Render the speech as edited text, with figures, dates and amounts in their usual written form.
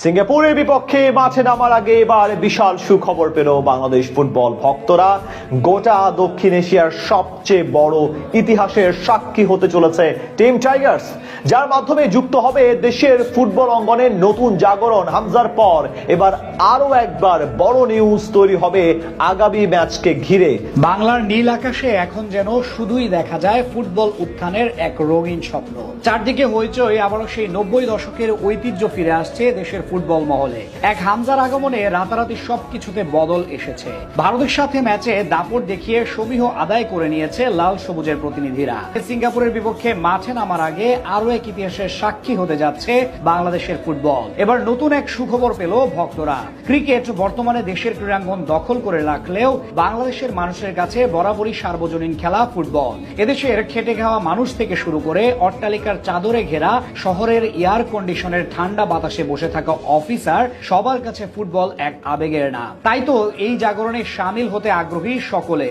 সিঙ্গাপুরের বিপক্ষে মাঠে নামার আগে এবার বিশাল সুখবর পেল বাংলাদেশ ফুটবল ভক্তরা। গোটা দক্ষিণ এশিয়ার সবচেয়ে বড় ইতিহাসের সাক্ষী হতে চলেছে টিম টাইগার্স, যার মাধ্যমে যুক্ত হবে দেশের ফুটবল অঙ্গনের নতুন জাগরণ। হামজার পর এবার আরো একবার বড় নিউজ তৈরি হবে আগামী ম্যাচকে ঘিরে। বাংলার নীল আকাশে এখন যেন শুধুই দেখা যায় ফুটবল উত্থানের এক রঙিন স্বপ্ন। চারদিকে হইচই, আবারও সেই 90 দশকের ঐতিহ্য ফিরে আসছে দেশের ফুটবল মহলে। এক হামজার আগমনে রাতারাতি সবকিছুতে বদল এসেছে। ভারতের সাথে ম্যাচে দাপট দেখিয়ে সমীহ আদায় করে নিয়েছে লাল সবুজের প্রতিনিধিরা। সিঙ্গাপুরের বিপক্ষে মাঠে নামার আগে আরো এক ইতিহাসের সাক্ষী হতে যাচ্ছে বাংলাদেশের ফুটবল। এবার নতুন এক সুখবর পেল ভক্তরা। ক্রিকেট বর্তমানে দেশের ক্রীড়াঙ্গন দখল করে রাখলেও বাংলাদেশের মানুষের কাছে বরাবরই সার্বজনীন খেলা ফুটবল। এদেশের খেটে খাওয়া মানুষ থেকে শুরু করে অট্টালিকার চাদরে ঘেরা শহরের এয়ার কন্ডিশনের ঠান্ডা বাতাসে বসে থাকা অফিসার, সবার কাছে ফুটবল এক আবেগের নাম। তাই তো এই জাগরণে সামিল হতে আগ্রহী সকলে।